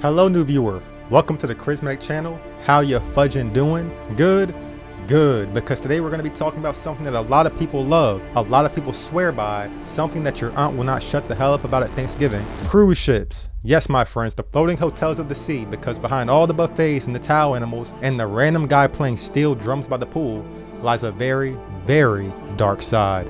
Hello new viewer, welcome to the Charismatic channel. How ya fudging doing? Good? Good, because today we're going to be talking about something that a lot of people love, a lot of people swear by, something that your aunt will not shut the hell up about at Thanksgiving. Cruise ships. Yes, my friends, the floating hotels of the sea, because behind all the buffets and the towel animals and the random guy playing steel drums by the pool lies a very, very dark side.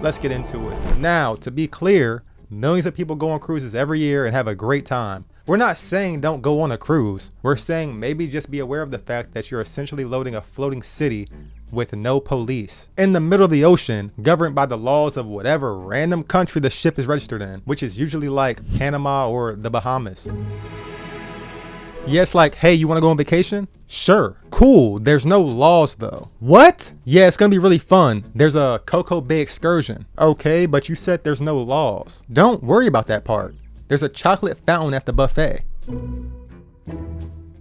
Let's get into it. Now, to be clear, millions of people go on cruises every year and have a great time. We're not saying don't go on a cruise. We're saying maybe just be aware of the fact that you're essentially loading a floating city with no police in the middle of the ocean, governed by the laws of whatever random country the ship is registered in, which is usually like Panama or the Bahamas. Yeah, it's like, hey, you want to go on vacation? Sure. Cool. There's no laws though. What? Yeah, it's gonna be really fun. There's a Cocoa Bay excursion. Okay, but you said there's no laws. Don't worry about that part. There's a chocolate fountain at the buffet.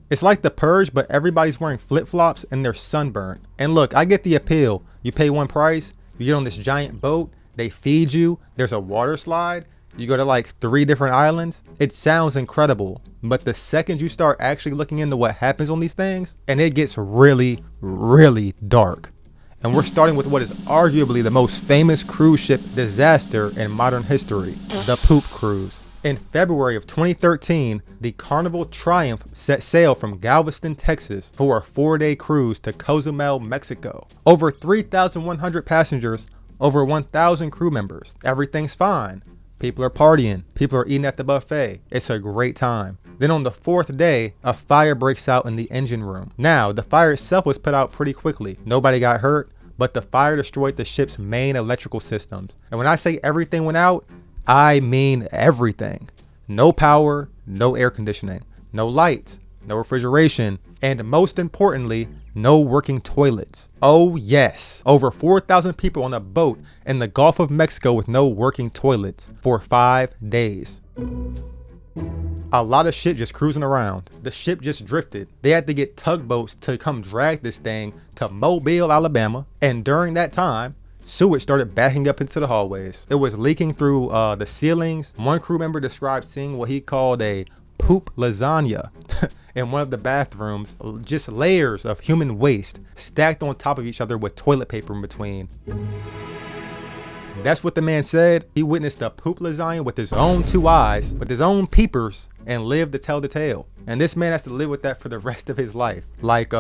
It's like The Purge, but everybody's wearing flip-flops and they're sunburned. And look, I get the appeal. You pay one price, you get on this giant boat, they feed you, there's a water slide, you go to like 3 different islands. It sounds incredible, but the second you start actually looking into what happens on these things, and it gets really, really dark. And we're starting with what is arguably the most famous cruise ship disaster in modern history, the Poop Cruise. In February of 2013, the Carnival Triumph set sail from Galveston, Texas for a 4-day cruise to Cozumel, Mexico. Over 3,100 passengers, over 1,000 crew members. Everything's fine. People are partying. People are eating at the buffet. It's a great time. Then on the 4th day, a fire breaks out in the engine room. Now, the fire itself was put out pretty quickly. Nobody got hurt, but the fire destroyed the ship's main electrical systems. And when I say everything went out, I mean everything. No power, no air conditioning, no lights, no refrigeration, and most importantly, no working toilets. Oh yes, over 4,000 people on a boat in the Gulf of Mexico with no working toilets for 5 days. A lot of shit just cruising around. The ship just drifted. They had to get tugboats to come drag this thing to Mobile, Alabama, and during that time, sewage started backing up into the hallways. It was leaking through the ceilings. One crew member described seeing what he called a poop lasagna in one of the bathrooms, just layers of human waste stacked on top of each other with toilet paper in between. That's what the man said. He witnessed a poop lasagna with his own 2 eyes, with his own peepers, and lived to tell the tale. And this man has to live with that for the rest of his life. Like,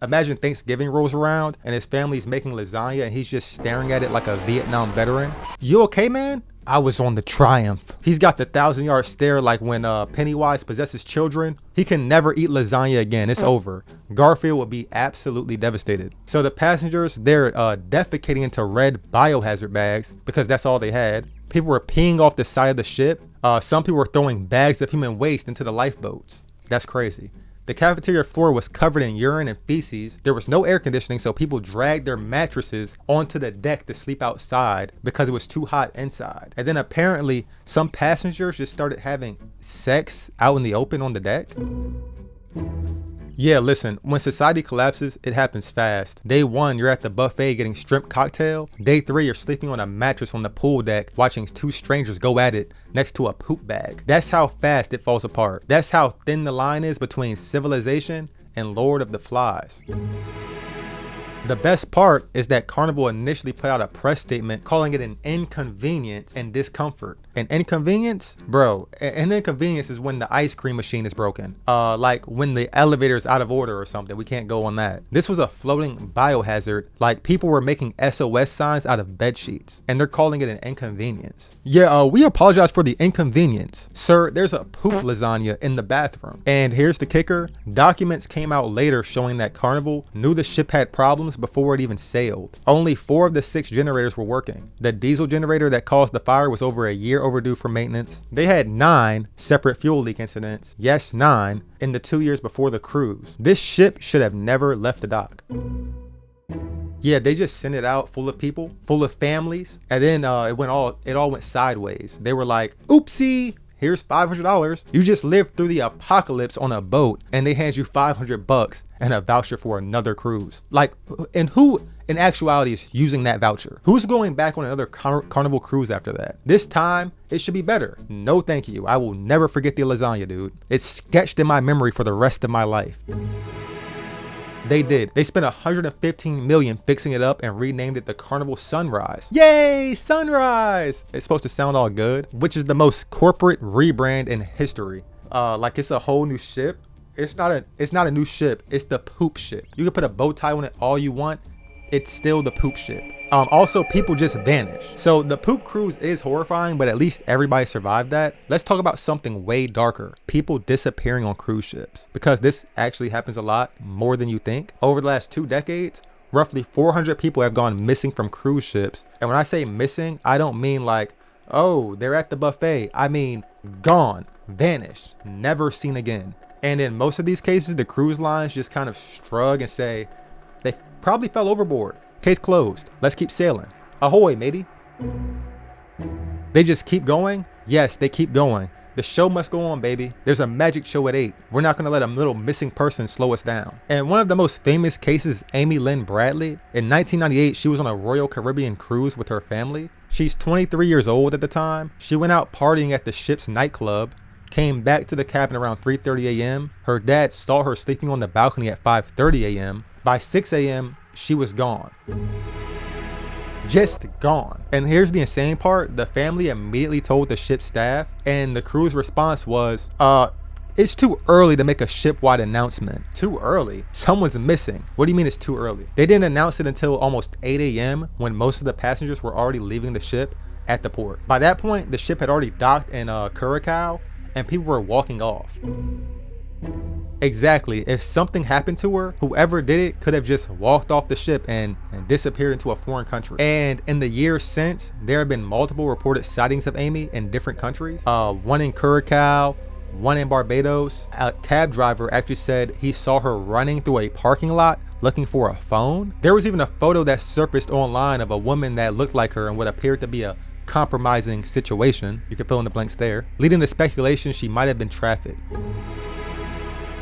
imagine Thanksgiving rolls around and his family's making lasagna and he's just staring at it like a Vietnam veteran. You okay, man? I was on the Triumph. He's got the 1,000-yard stare like when Pennywise possesses children. He can never eat lasagna again. It's over. Garfield would be absolutely devastated. So the passengers, they're defecating into red biohazard bags because that's all they had. People were peeing off the side of the ship. Some people were throwing bags of human waste into the lifeboats. That's crazy. The cafeteria floor was covered in urine and feces. There was no air conditioning, so people dragged their mattresses onto the deck to sleep outside because it was too hot inside. And then apparently some passengers just started having sex out in the open on the deck. Yeah, listen, when society collapses, it happens fast. Day 1, you're at the buffet getting shrimp cocktail. Day 3, you're sleeping on a mattress on the pool deck, watching 2 strangers go at it next to a poop bag. That's how fast it falls apart. That's how thin the line is between civilization and Lord of the Flies. The best part is that Carnival initially put out a press statement calling it an inconvenience and discomfort. An inconvenience? Bro, an inconvenience is when the ice cream machine is broken. Like when the elevator is out of order or something. We can't go on that. This was a floating biohazard. Like people were making SOS signs out of bed sheets and they're calling it an inconvenience. Yeah, we apologize for the inconvenience. Sir, there's a poop lasagna in the bathroom. And here's the kicker. Documents came out later showing that Carnival knew the ship had problems before it even sailed. Only 4 of the 6 generators were working. The diesel generator that caused the fire was over a year overdue for maintenance. They had 9 separate fuel leak incidents. Yes, 9 in the 2 years before the cruise. This ship should have never left the dock. Yeah, they just sent it out full of people, full of families, and then it all went sideways. They were like, oopsie, here's $500. You just lived through the apocalypse on a boat and they hand you $500 and a voucher for another cruise. Like, and who in actuality is using that voucher? Who's going back on another Carnival cruise after that? This time, it should be better. No thank you. I will never forget the lasagna, dude. It's sketched in my memory for the rest of my life. They did. They spent $115 million fixing it up and renamed it the Carnival Sunrise. Yay, Sunrise! It's supposed to sound all good, which is the most corporate rebrand in history. Like it's a whole new ship. It's not a new ship. It's the poop ship. You can put a bow tie on it all you want. It's still the poop ship. Also, people just vanish. So the poop cruise is horrifying, but at least everybody survived that. Let's talk about something way darker. People disappearing on cruise ships. Because this actually happens a lot, more than you think. Over the last 2 decades, roughly 400 people have gone missing from cruise ships. And when I say missing, I don't mean like, oh, they're at the buffet. I mean, gone, vanished, never seen again. And in most of these cases, the cruise lines just kind of shrug and say, they probably fell overboard. Case closed. Let's keep sailing. Ahoy, matey. They just keep going? Yes, they keep going. The show must go on, baby. There's a magic show at 8. We're not gonna let a little missing person slow us down. And one of the most famous cases, Amy Lynn Bradley. In 1998, she was on a Royal Caribbean cruise with her family. She's 23 years old at the time. She went out partying at the ship's nightclub, came back to the cabin around 3:30 a.m. Her dad saw her sleeping on the balcony at 5:30 a.m. By 6 a.m., she was gone. Just gone. And here's the insane part. The family immediately told the ship's staff, and the crew's response was, it's too early to make a ship-wide announcement. Too early? Someone's missing. What do you mean it's too early? They didn't announce it until almost 8 a.m. when most of the passengers were already leaving the ship at the port. By that point, the ship had already docked in Curacao, and people were walking off. Exactly. If something happened to her, whoever did it could have just walked off the ship and disappeared into a foreign country. And in the years since, there have been multiple reported sightings of Amy in different countries. One in Curacao, one in Barbados. A cab driver actually said he saw her running through a parking lot looking for a phone. There was even a photo that surfaced online of a woman that looked like her and what appeared to be a compromising situation. You can fill in the blanks there, leading to speculation she might have been trafficked.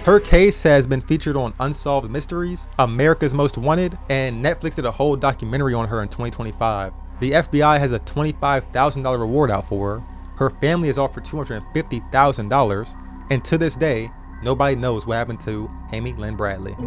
Her case has been featured on Unsolved Mysteries, America's Most Wanted, and Netflix did a whole documentary on her in 2025. The FBI has a $25,000 reward out for her. Her family has offered $250,000, and to this day, nobody knows what happened to Amy Lynn Bradley.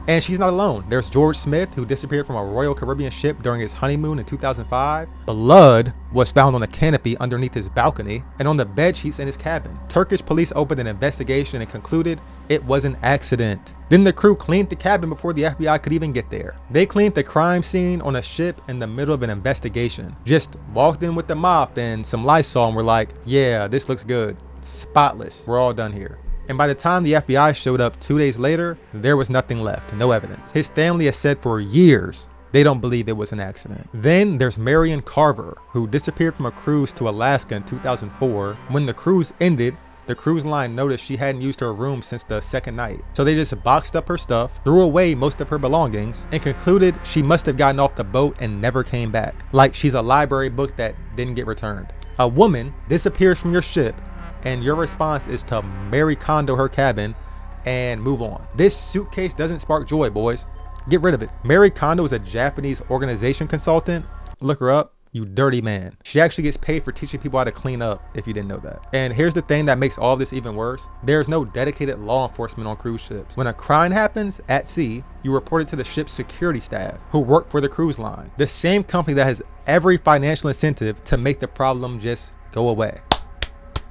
And she's not alone. There's George Smith, who disappeared from a Royal Caribbean ship during his honeymoon in 2005. Blood was found on a canopy underneath his balcony and on the bed sheets in his cabin. Turkish police opened an investigation and concluded it was an accident. Then the crew cleaned the cabin before the FBI could even get there. They cleaned the crime scene on a ship in the middle of an investigation. Just walked in with the mop and some Lysol and were like, yeah, this looks good. Spotless. We're all done here. And by the time the FBI showed up 2 days later, there was nothing left, no evidence. His family has said for years they don't believe it was an accident. Then there's Marion Carver, who disappeared from a cruise to Alaska in 2004. When the cruise ended, the cruise line noticed she hadn't used her room since the second night. So they just boxed up her stuff, threw away most of her belongings, and concluded she must have gotten off the boat and never came back. Like she's a library book that didn't get returned. A woman disappears from your ship, and your response is to Marie Kondo her cabin and move on. This suitcase doesn't spark joy, boys. Get rid of it. Marie Kondo is a Japanese organization consultant. Look her up, you dirty man. She actually gets paid for teaching people how to clean up, if you didn't know that. And here's the thing that makes all this even worse. There's no dedicated law enforcement on cruise ships. When a crime happens at sea, you report it to the ship's security staff who work for the cruise line. The same company that has every financial incentive to make the problem just go away.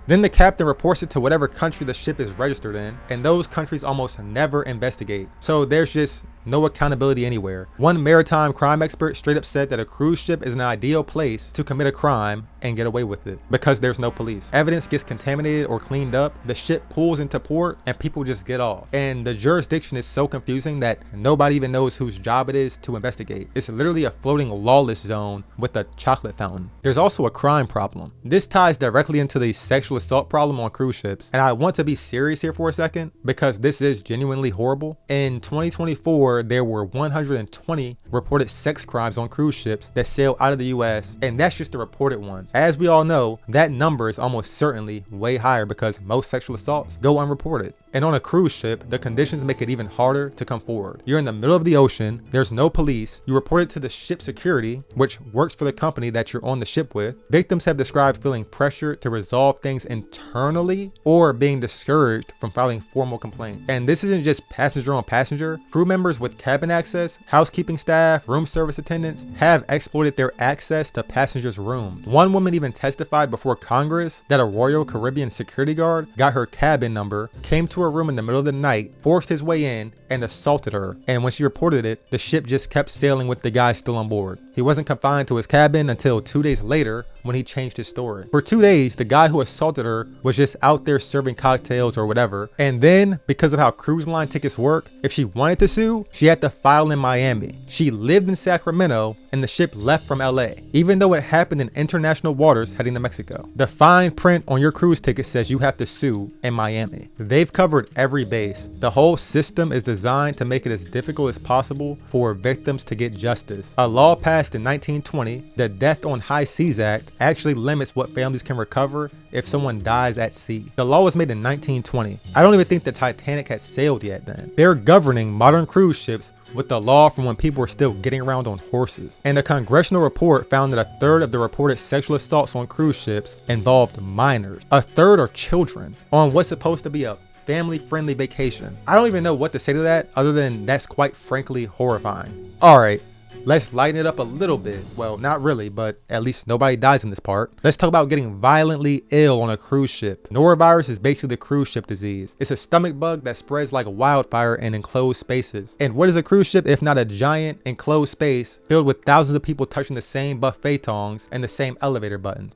Then the captain reports it to whatever country the ship is registered in, and those countries almost never investigate. So there's just no accountability anywhere. One maritime crime expert straight up said that a cruise ship is an ideal place to commit a crime and get away with it because there's no police. Evidence gets contaminated or cleaned up, the ship pulls into port, and people just get off. And the jurisdiction is so confusing that nobody even knows whose job it is to investigate. It's literally a floating lawless zone with a chocolate fountain. There's also a crime problem. This ties directly into the sexual assault problem on cruise ships. And I want to be serious here for a second because this is genuinely horrible. In 2024, there were 120 reported sex crimes on cruise ships that sail out of the US, and that's just the reported ones. violations. As we all know, that number is almost certainly way higher because most sexual assaults go unreported. And on a cruise ship, the conditions make it even harder to come forward. You're in the middle of the ocean, there's no police, you report it to the ship security, which works for the company that you're on the ship with. Victims have described feeling pressure to resolve things internally or being discouraged from filing formal complaints. And this isn't just passenger on passenger. Crew members with cabin access, housekeeping staff, room service attendants have exploited their access to passengers' rooms. One woman even testified before Congress that a Royal Caribbean security guard got her cabin number, came to her room in the middle of the night, forced his way in, and assaulted her. And when she reported it, the ship just kept sailing with the guy still on board. He wasn't confined to his cabin until 2 days later when he changed his story. For 2 days, the guy who assaulted her was just out there serving cocktails or whatever. And then, because of how cruise line tickets work, if she wanted to sue, she had to file in Miami. She lived in Sacramento and the ship left from LA, even though it happened in international waters heading to Mexico. The fine print on your cruise ticket says you have to sue in Miami. They've covered every base. The whole system is designed to make it as difficult as possible for victims to get justice. A law passed in 1920, the Death on High Seas Act, actually limits what families can recover if someone dies at sea. The law was made in 1920. I don't even think the Titanic had sailed yet then. They're governing modern cruise ships with the law from when people were still getting around on horses. And a congressional report found that 1/3 of the reported sexual assaults on cruise ships involved minors. 1/3 are children on what's supposed to be a family-friendly vacation. I don't even know what to say to that other than that's quite frankly horrifying. Alright, let's lighten it up a little bit. Well, not really, but at least nobody dies in this part. Let's talk about getting violently ill on a cruise ship. Norovirus is basically the cruise ship disease. It's a stomach bug that spreads like wildfire in enclosed spaces. And what is a cruise ship if not a giant enclosed space filled with thousands of people touching the same buffet tongs and the same elevator buttons?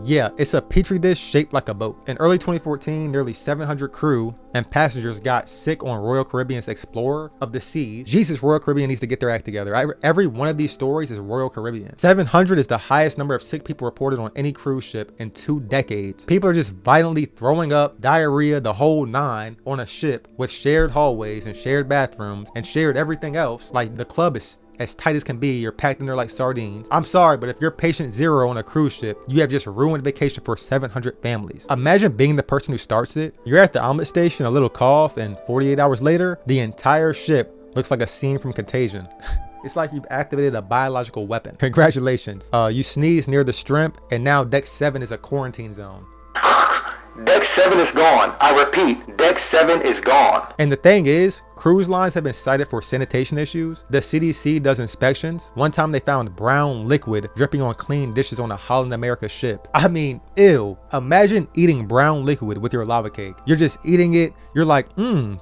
Yeah, it's a petri dish shaped like a boat. In early 2014, nearly 700 crew and passengers got sick on Royal Caribbean's Explorer of the Seas. Jesus, Royal Caribbean needs to get their act together. Every one of these stories is Royal Caribbean. 700 is the highest number of sick people reported on any cruise ship in 2 decades. People are just violently throwing up, diarrhea, the whole nine on a ship with shared hallways and shared bathrooms and shared everything else. Like, the club is as tight as can be. You're packed in there like sardines. I'm sorry, but if you're patient zero on a cruise ship, you have just ruined vacation for 700 families. Imagine being the person who starts it. You're at the omelet station, a little cough, and 48 hours later, the entire ship looks like a scene from Contagion. It's like you've activated a biological weapon. Congratulations. You sneezed near the shrimp, and now Deck 7 is a quarantine zone. Deck 7 is gone. I repeat, Deck 7 is gone. And the thing is, cruise lines have been cited for sanitation issues. The CDC does inspections. One time they found brown liquid dripping on clean dishes on a Holland America ship. I mean, ew. Imagine eating brown liquid with your lava cake. You're just eating it. You're like,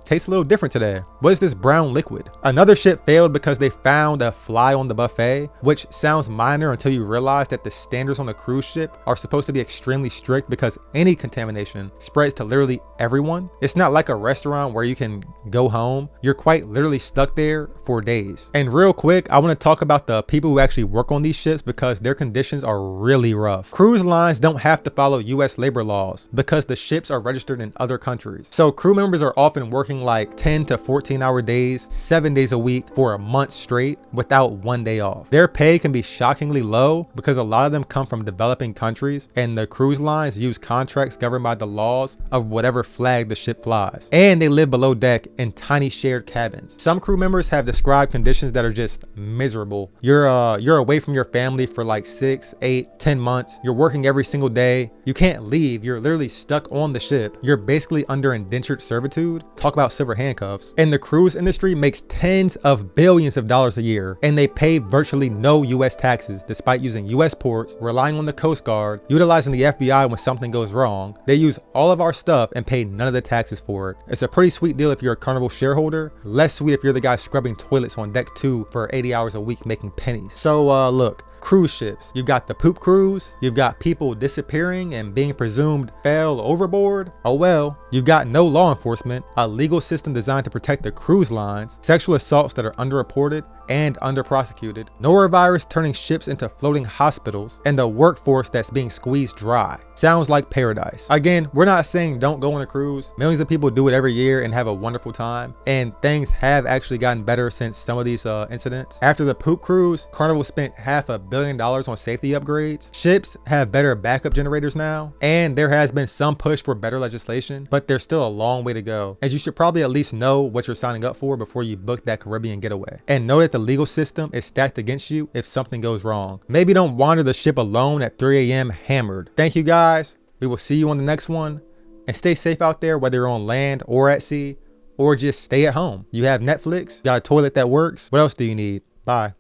tastes a little different today. What is this brown liquid? Another ship failed because they found a fly on the buffet, which sounds minor until you realize that the standards on a cruise ship are supposed to be extremely strict because any contamination spreads to literally everyone. It's not like a restaurant where you can go home. You're quite literally stuck there for days. And real quick, I want to talk about the people who actually work on these ships because their conditions are really rough. Cruise lines don't have to follow US labor laws because the ships are registered in other countries. So crew members are often working like 10 to 14-hour days, 7 days a week for a month straight without 1 day off. Their pay can be shockingly low because a lot of them come from developing countries and the cruise lines use contracts governed by the laws of whatever flag the ship flies. And they live below deck in tiny shared cabins. Some crew members have described conditions that are just miserable. You're away from your family for like 6, 8, 10 months. You're working every single day. You can't leave. You're literally stuck on the ship. You're basically under indentured servitude. Talk about silver handcuffs. And the cruise industry makes tens of billions of dollars a year, and they pay virtually no US taxes despite using US ports, relying on the Coast Guard, utilizing the FBI when something goes wrong. They use all of our stuff and pay none of the taxes for it. It's a pretty sweet deal if you're a Carnival shareholder, less sweet if you're the guy scrubbing toilets on deck 2 for 80 hours a week making pennies. So look, cruise ships. You've got the poop cruise, you've got people disappearing and being presumed fell overboard. Oh well, you've got no law enforcement, a legal system designed to protect the cruise lines, sexual assaults that are underreported and under-prosecuted, norovirus turning ships into floating hospitals, and a workforce that's being squeezed dry. Sounds like paradise. Again, we're not saying don't go on a cruise. Millions of people do it every year and have a wonderful time, and things have actually gotten better since some of these incidents. After the poop cruise, Carnival spent $500 million billion on safety upgrades. Ships have better backup generators now, and there has been some push for better legislation, but there's still a long way to go, as you should probably at least know what you're signing up for before you book that Caribbean getaway. And know that the legal system is stacked against you if something goes wrong. Maybe don't wander the ship alone at 3 a.m. hammered. Thank you guys. We will see you on the next one. And stay safe out there, whether you're on land or at sea, or just stay at home. You have Netflix, you got a toilet that works. What else do you need? Bye.